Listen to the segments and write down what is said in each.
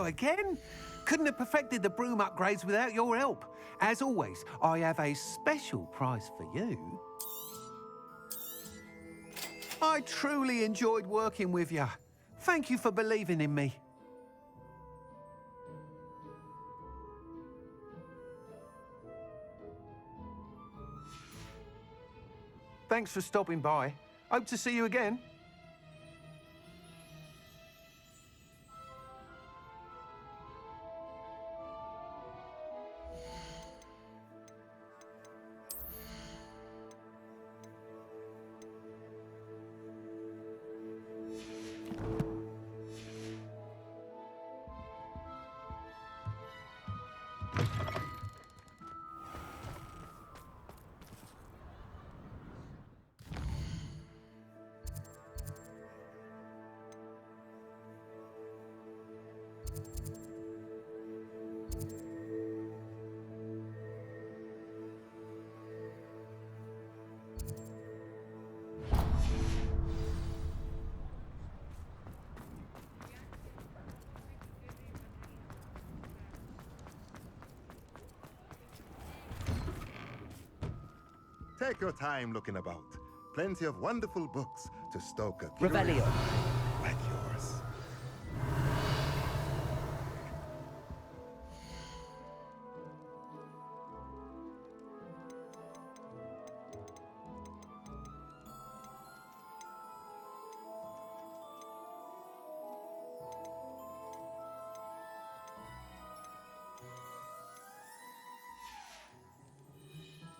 Harlow again? Couldn't have perfected the broom upgrades without your help. As always, I have a special prize for you. I truly enjoyed working with you. Thank you for believing in me. Thanks for stopping by. Hope to see you again. Take your time looking about. Plenty of wonderful books to stoke a Revelio. curiosity like yours.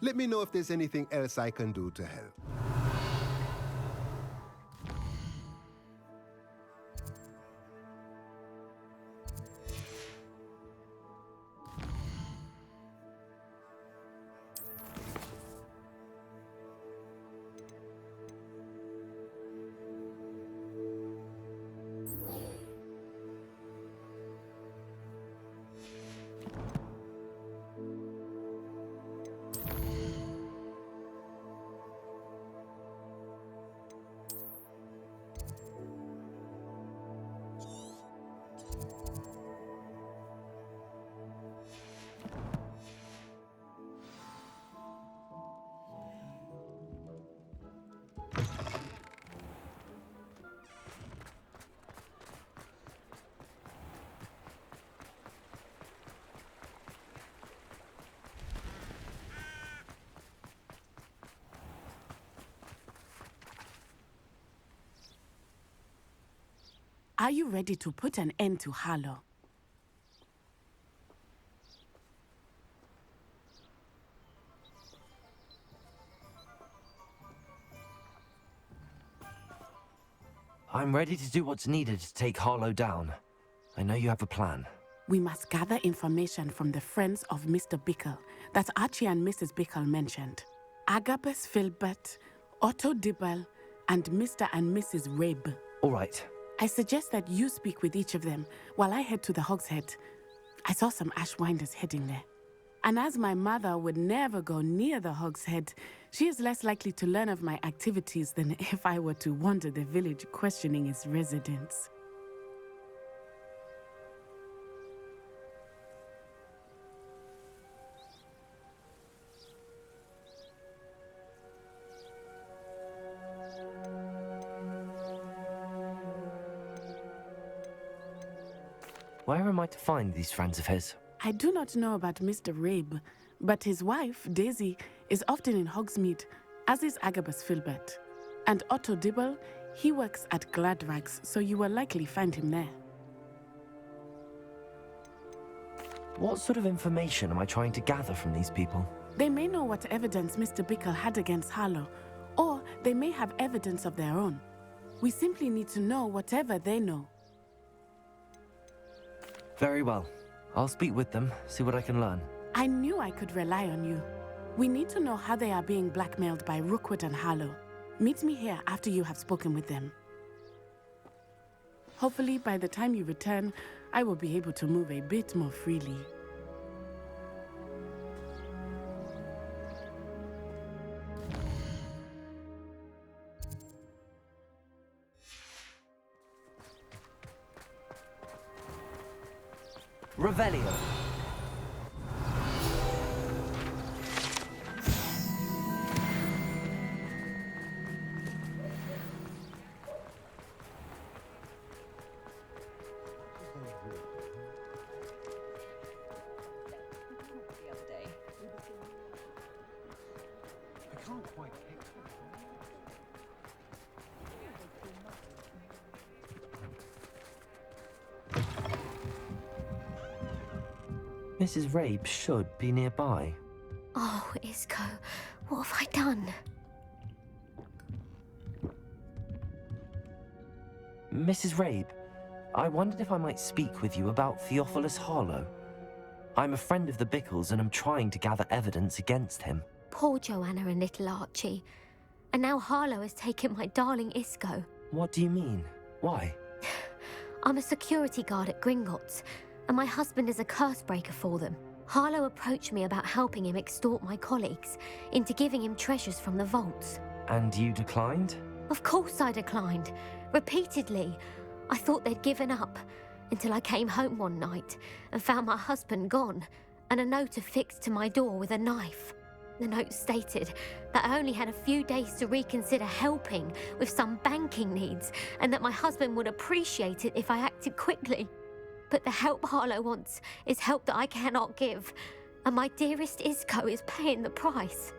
Let me know if there's anything else I can do to help. Are you ready to put an end to Harlow? I'm ready to do what's needed to take Harlow down. I know you have a plan. We must gather information from the friends of Mr. Bickle that Archie and Mrs. Bickle mentioned. Agabus Filbert, Otto Dibble, and Mr. and Mrs. Rabe. All right. I suggest that you speak with each of them while I head to the Hogshead. I saw some Ashwinders heading there. And as my mother would never go near the Hogshead, she is less likely to learn of my activities than if I were to wander the village questioning its residents. Where am I to find these friends of his? I do not know about Mr. Rabe, but his wife, Daisy, is often in Hogsmeade, as is Agabus Filbert. And Otto Dibble, he works at Gladrags, so you will likely find him there. What sort of information am I trying to gather from these people? They may know what evidence Mr. Bickle had against Harlow, or they may have evidence of their own. We simply need to know whatever they know. Very well. I'll speak with them, see what I can learn. I knew I could rely on you. We need to know how they are being blackmailed by Rookwood and Harlow. Meet me here after you have spoken with them. Hopefully, by the time you return, I will be able to move a bit more freely. Revelio. I can't quite pick. Mrs. Rabe should be nearby. Oh, Isco, what have I done? Mrs. Rabe, I wondered if I might speak with you about Theophilus Harlow. I'm a friend of the Bickles and I'm trying to gather evidence against him. Poor Joanna and little Archie. And now Harlow has taken my darling Isco. What do you mean? Why? I'm a security guard at Gringotts, and my husband is a curse breaker for them. Harlow approached me about helping him extort my colleagues into giving him treasures from the vaults. And you declined? Of course I declined. Repeatedly. I thought they'd given up, until I came home one night and found my husband gone, and a note affixed to my door with a knife. The note stated that I only had a few days to reconsider helping with some banking needs, and that my husband would appreciate it if I acted quickly. But the help Harlow wants is help that I cannot give, and my dearest Isco is paying the price.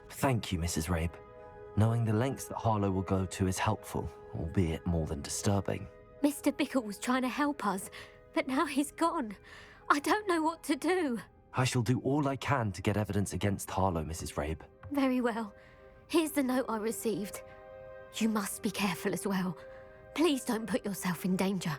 Thank you, Mrs. Rabe. Knowing the lengths that Harlow will go to is helpful, albeit more than disturbing. Mr. Bickle was trying to help us, but now he's gone. I don't know what to do. I shall do all I can to get evidence against Harlow, Mrs. Rabe. Very well. Here's the note I received. You must be careful as well. Please don't put yourself in danger.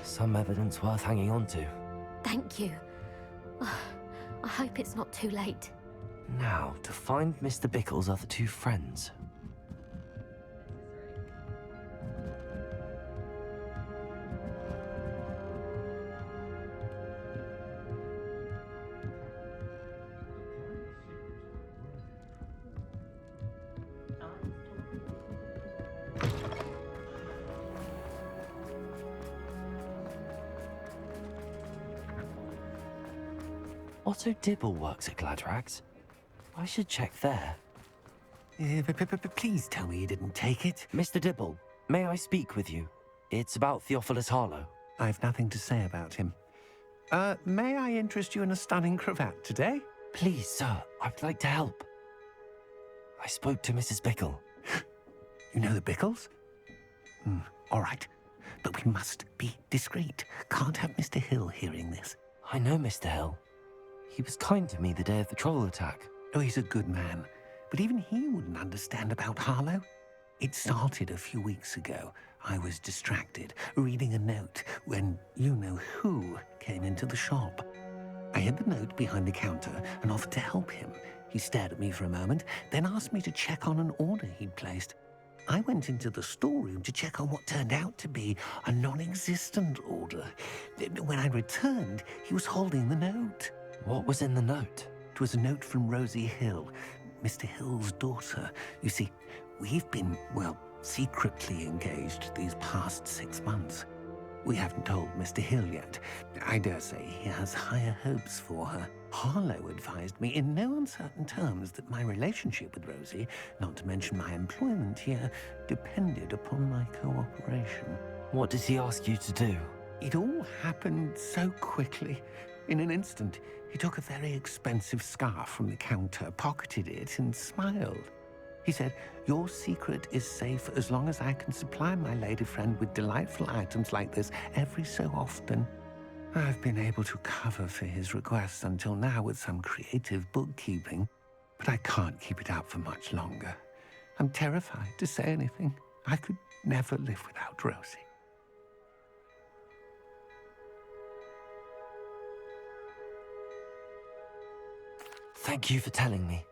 Some evidence worth hanging on to. Thank you. I hope it's not too late. Now, to find Mr. Bickle's other two friends. Otto Dibble works at Gladrags. I should check there. Please tell me you didn't take it. Mr. Dibble, may I speak with you? It's about Theophilus Harlow. I've nothing to say about him. May I interest you in a stunning cravat today? Please, sir, I'd like to help. I spoke to Mrs. Bickle. You know the Bickles? All right. But we must be discreet. Can't have Mr. Hill hearing this. I know Mr. Hill. He was kind to me the day of the troll attack. Oh, he's a good man. But even he wouldn't understand about Harlow. It started a few weeks ago. I was distracted, reading a note, when you-know-who came into the shop. I hid the note behind the counter and offered to help him. He stared at me for a moment, then asked me to check on an order he'd placed. I went into the storeroom to check on what turned out to be a non-existent order. When I returned, he was holding the note. What was in the note? It was a note from Rosie Hill, Mr. Hill's daughter. You see, we've been, well, secretly engaged these past 6 months. We haven't told Mr. Hill yet. I dare say he has higher hopes for her. Harlow advised me in no uncertain terms that my relationship with Rosie, not to mention my employment here, depended upon my cooperation. What did he ask you to do? It all happened so quickly. In an instant, he took a very expensive scarf from the counter, pocketed it, and smiled. He said, "Your secret is safe as long as I can supply my lady friend with delightful items like this every so often." I've been able to cover for his requests until now with some creative bookkeeping, but I can't keep it up for much longer. I'm terrified to say anything. I could never live without Rosie. Thank you for telling me.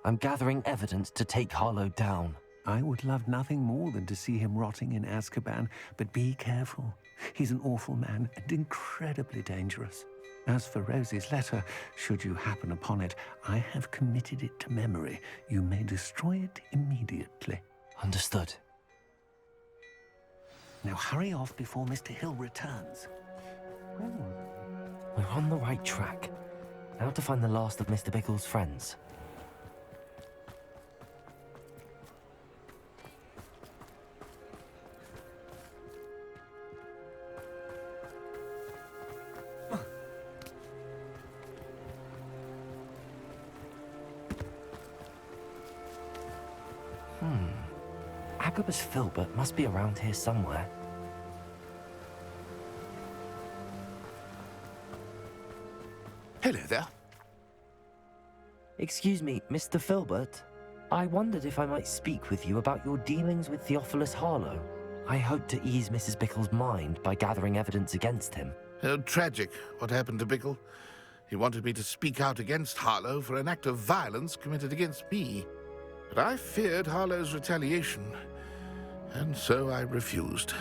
I'm gathering evidence to take Harlow down. I would love nothing more than to see him rotting in Azkaban, but be careful. He's an awful man and incredibly dangerous. As for Rosie's letter, should you happen upon it, I have committed it to memory. You may destroy it immediately. Understood. Now hurry off before Mr. Hill returns. We're on the right track. Now to find the last of Mr. Bickle's friends. Agabus Filbert must be around here somewhere. Hello there. Excuse me, Mr. Filbert. I wondered if I might speak with you about your dealings with Theophilus Harlow. I hope to ease Mrs. Bickle's mind by gathering evidence against him. Tragic, what happened to Bickle. He wanted me to speak out against Harlow for an act of violence committed against me. But I feared Harlow's retaliation, and so I refused.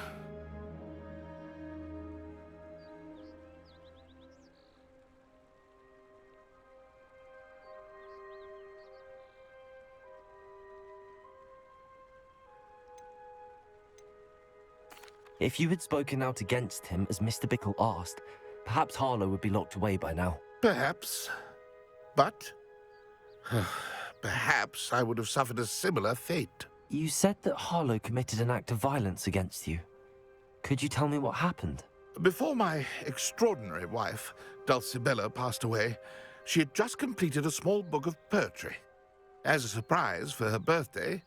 If you had spoken out against him as Mr. Bickle asked, perhaps Harlow would be locked away by now. Perhaps. But perhaps I would have suffered a similar fate. You said that Harlow committed an act of violence against you. Could you tell me what happened? Before my extraordinary wife, Dulcibella, passed away, she had just completed a small book of poetry. As a surprise for her birthday,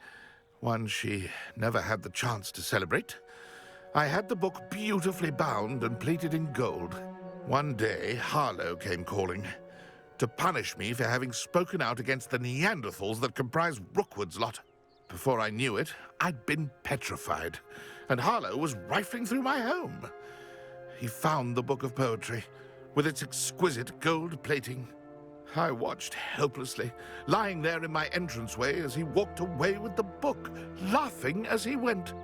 one she never had the chance to celebrate, I had the book beautifully bound and plated in gold. One day, Harlow came calling to punish me for having spoken out against the Neanderthals that comprise Rookwood's lot. Before I knew it, I'd been petrified, and Harlow was rifling through my home. He found the book of poetry, with its exquisite gold plating. I watched helplessly, lying there in my entranceway as he walked away with the book, laughing as he went.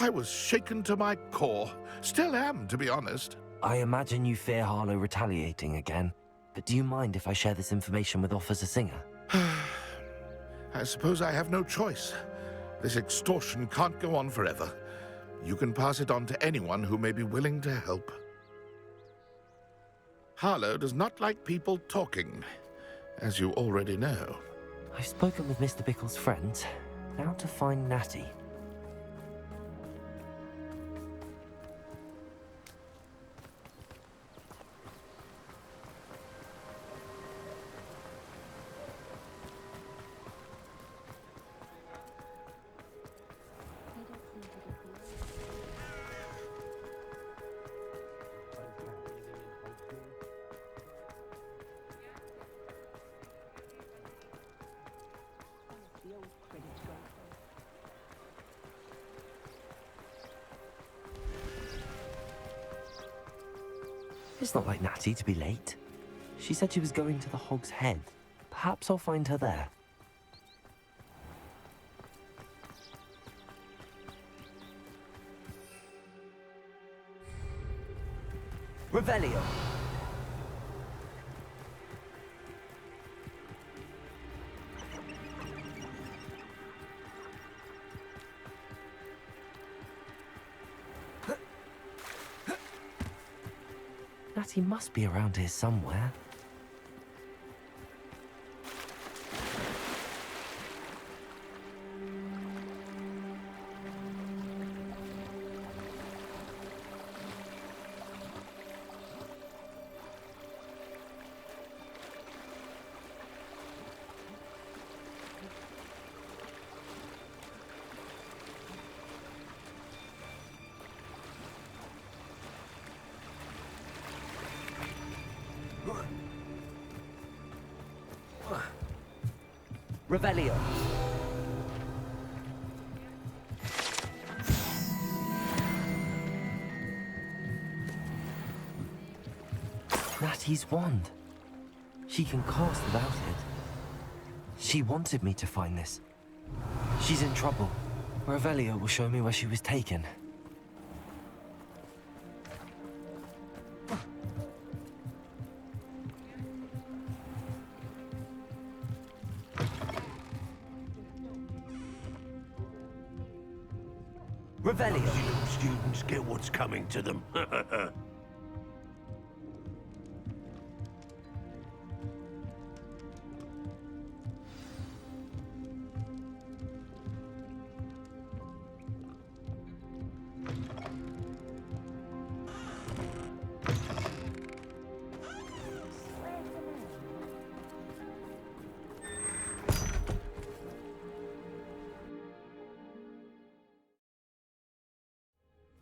I was shaken to my core. Still am, to be honest. I imagine you fear Harlow retaliating again, but do you mind if I share this information with Officer Singer? I suppose I have no choice. This extortion can't go on forever. You can pass it on to anyone who may be willing to help. Harlow does not like people talking, as you already know. I've spoken with Mr. Bickle's friends. Now to find Natty. It's not like Natty to be late. She said she was going to the Hog's Head. Perhaps I'll find her there. Revelio. Natty must be around here somewhere. Revelio. Natty's wand. She can cast without it. She wanted me to find this. She's in trouble. Revelio will show me where she was taken. Revelio. Little students get what's coming to them.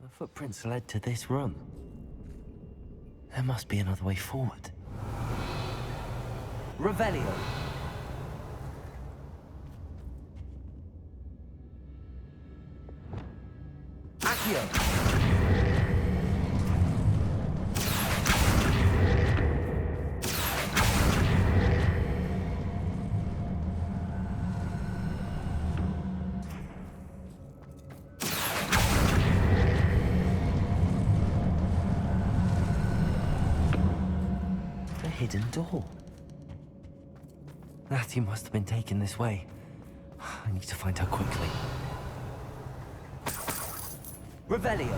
The footprints led to this room. There must be another way forward. Revelio. Accio. Hidden door. Natty must have been taken this way. I need to find her quickly. Revelio.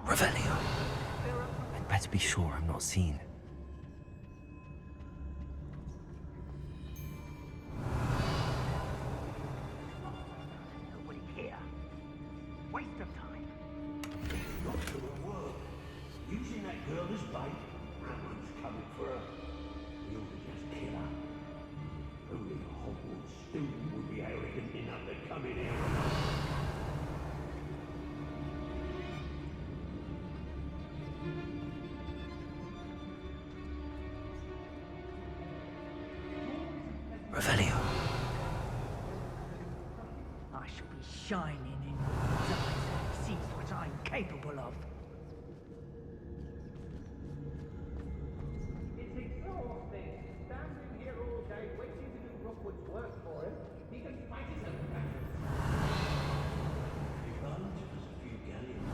Revelio. I'd better be sure I'm not seen. Nobody here. Waste of time. It's not gonna work. Using that girl as bait. Rammon's coming for her. We ought to just kill her. Only a Hogwarts student would be arrogant enough to come in here. Revelio. I shall be shining in his eyes when he sees what I'm capable of. It's exhausting. Standing here all day waiting to do Rookwood's work for him. He can fight his own battles. He runs as a few galleons.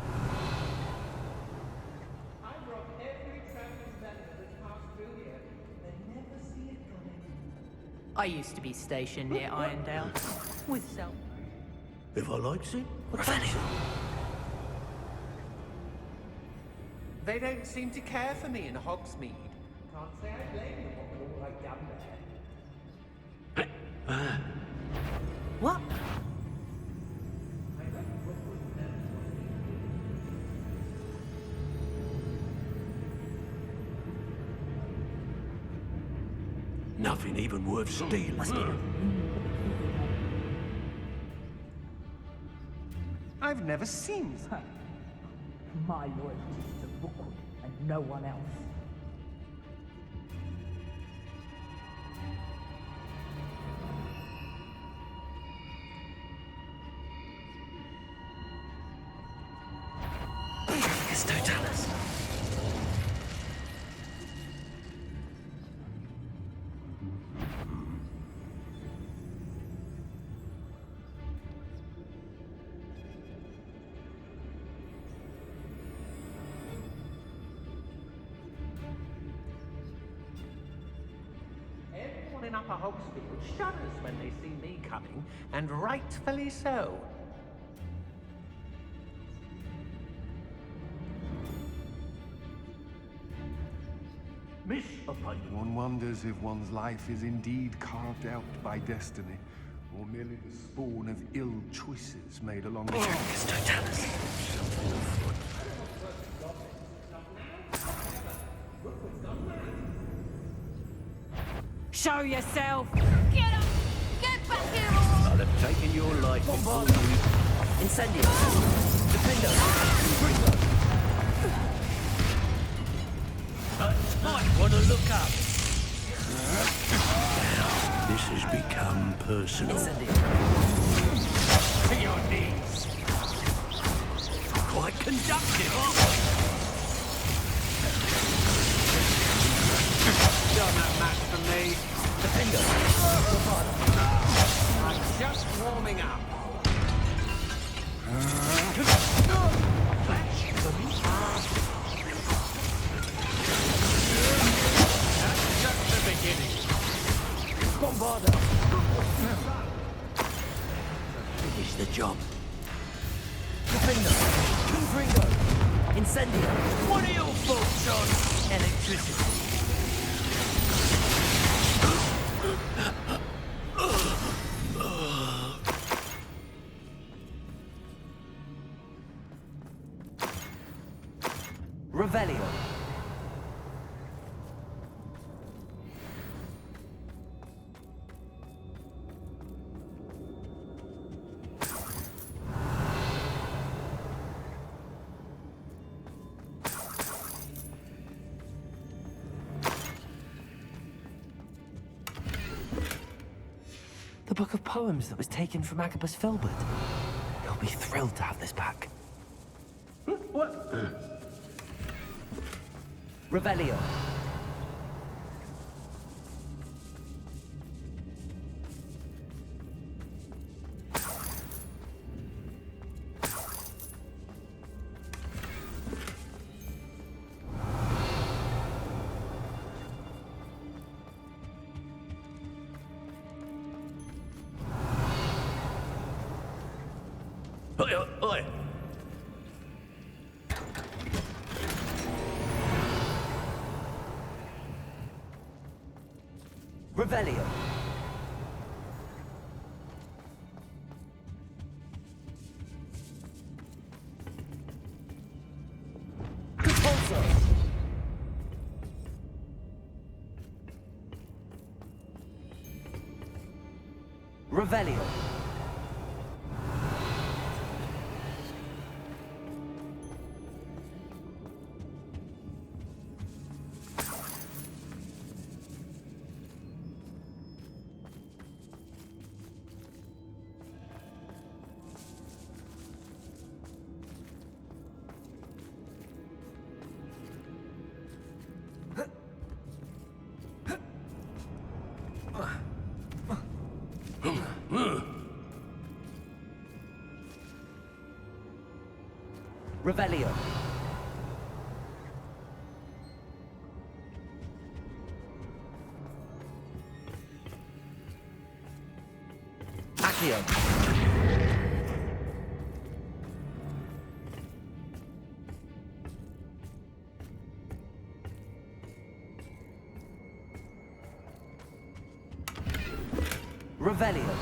I've robbed every traveler's vendor that's passed through here. They never see it coming. I used to be stationed near Irondale with self. If I likes it, Revelio. They don't seem to care for me in Hogsmeade. Can't say I blame them for all I've done there. What? nothing even worth stealing. I've never seen that. My loyalty is to Rookwood and no one else. Totalis. Everyone in Upper Hogsfield shudders when they see me coming, and rightfully so. Miss Opinion. One wonders if one's life is indeed carved out by destiny, or merely the spawn of ill choices made along the way. Totalis. Show yourself! Get up! Get back here, or... I'll have taken your life before you... Incendio! Defendo! Might want to look up. This has become personal. Incendio! To your knees. Quite conductive, aren't we? Done that match for me. Defendo! I'm just warming up. That's just the beginning. Bombarda! Finish the job. Defendo! Confringo! Incendio! What are your thoughts on electricity? Revelio! The book of poems that was taken from Agabus Filbert. He'll be thrilled to have this back. What? Revelio. Oi, oi, oi. Revelio. Compulso. Revelio. Revelio. Accio. Revelio.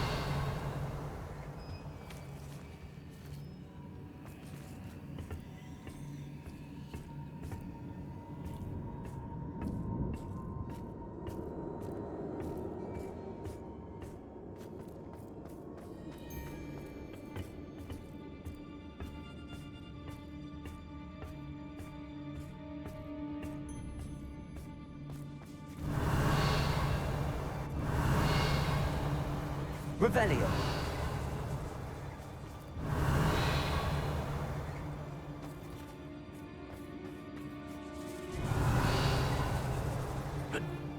Revelio.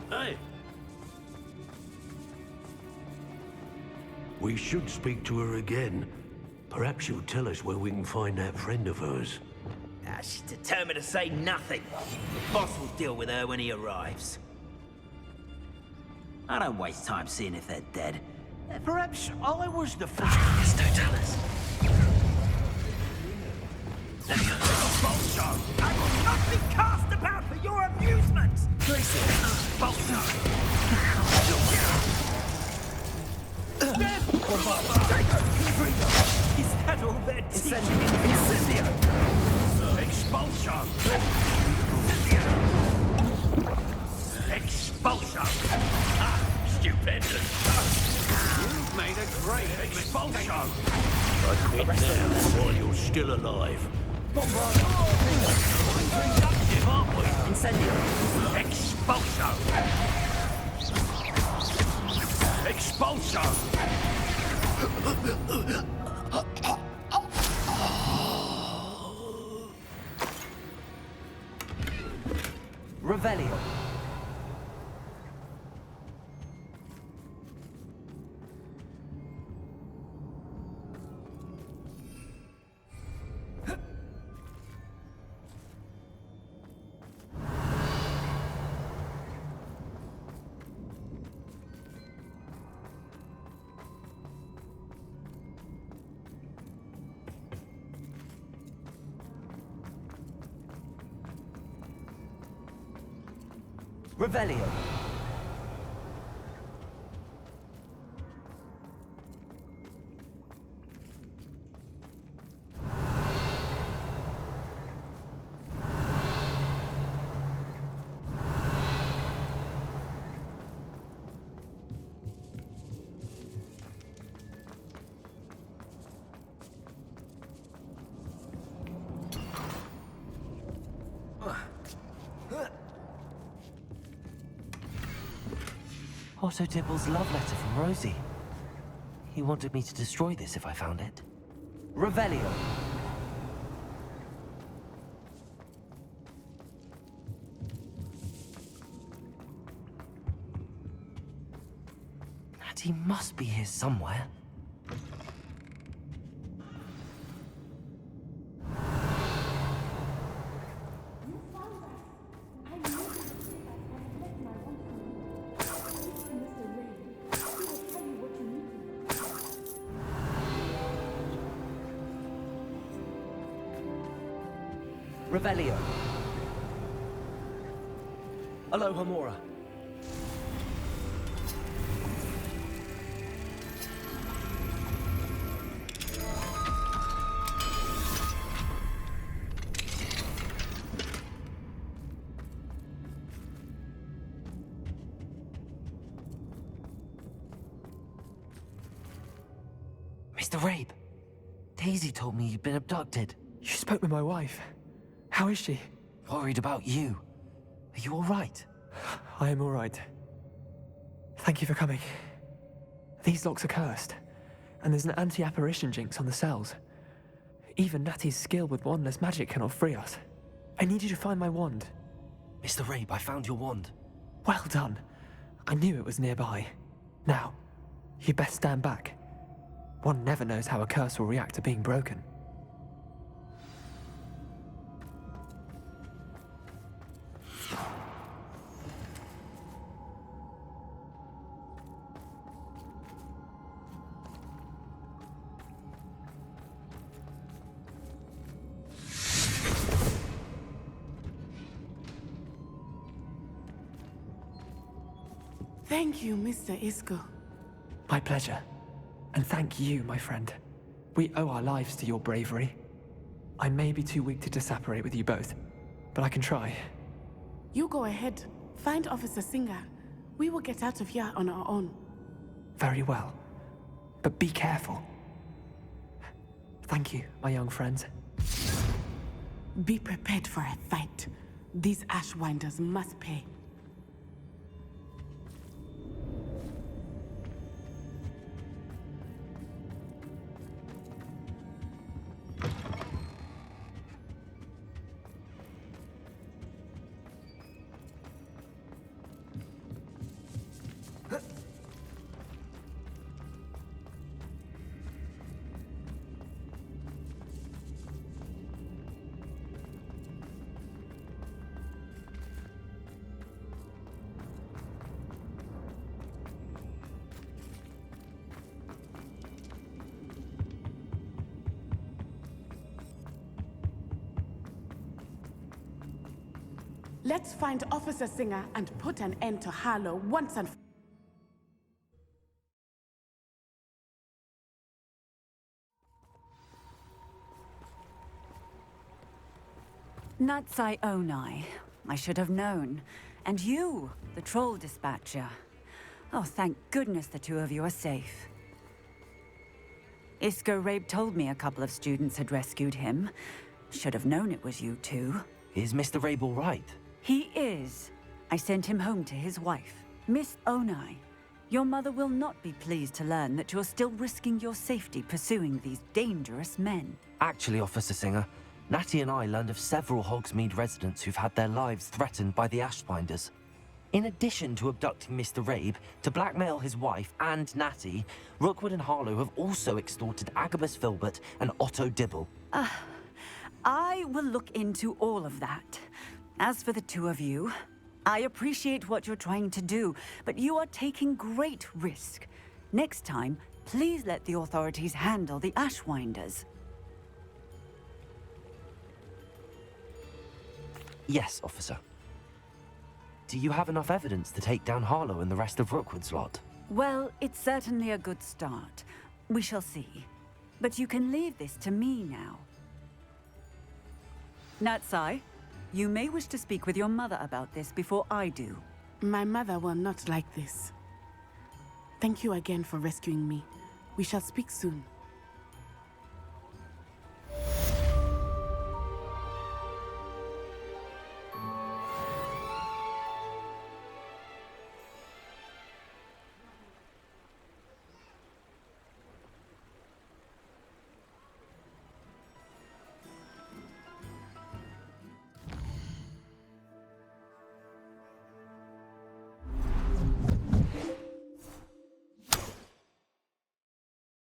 Hey. We should speak to her again. Perhaps she'll tell us where we can find that friend of hers. She's determined to say nothing. The boss will deal with her when he arrives. I don't waste time seeing if they're dead. Perhaps I was the first. Yes, don't tell us. Bolsho! I will not be cast about for your amusement! Bolsho! Is that all they're teaching? Incendio! Expulsion! Incendio! Expulsion! Ah! stupendous. You've made a great Expulsion! I quit now while you're still alive. Productive, aren't we? Incendio. Expulso! Expulso! Revelio. Revelio. Otto Dibble's love letter from Rosie. He wanted me to destroy this if I found it. Revelio. Natty must be here somewhere. Revelio. Aloha Mora. Mr. Rabe, Daisy told me you'd been abducted. You spoke with my wife. How is she? Worried about you. Are you all right? I am all right. Thank you for coming. These locks are cursed, and there's an anti-apparition jinx on the cells. Even Natty's skill with wandless magic cannot free us. I need you to find my wand. Mr. Rabe, I found your wand. Well done. I knew it was nearby. Now, you best stand back. One never knows how a curse will react to being broken. Thank you, Mr. Isco. My pleasure. And thank you, my friend. We owe our lives to your bravery. I may be too weak to disapparate with you both, but I can try. You go ahead. Find Officer Singer. We will get out of here on our own. Very well. But be careful. Thank you, my young friends. Be prepared for a fight. These Ashwinders must pay. Let's find Officer Singer and put an end to Harlow once and for all. Natsai Onai. I should have known. And you, the troll dispatcher. Oh, thank goodness the two of you are safe. Isco Rabe told me a couple of students had rescued him. Should have known it was you two. Is Mr. Rabe all right? He is. I sent him home to his wife, Miss Onai. Your mother will not be pleased to learn that you're still risking your safety pursuing these dangerous men. Actually, Officer Singer, Natty and I learned of several Hogsmeade residents who've had their lives threatened by the Ashbinders. In addition to abducting Mr. Rabe to blackmail his wife and Natty, Rookwood and Harlow have also extorted Agabus Filbert and Otto Dibble. I will look into all of that. As for the two of you, I appreciate what you're trying to do, but you are taking great risk. Next time, please let the authorities handle the Ashwinders. Yes, officer. Do you have enough evidence to take down Harlow and the rest of Rookwood's lot? Well, it's certainly a good start. We shall see. But you can leave this to me now. Natsai, you may wish to speak with your mother about this before I do. My mother will not like this. Thank you again for rescuing me. We shall speak soon.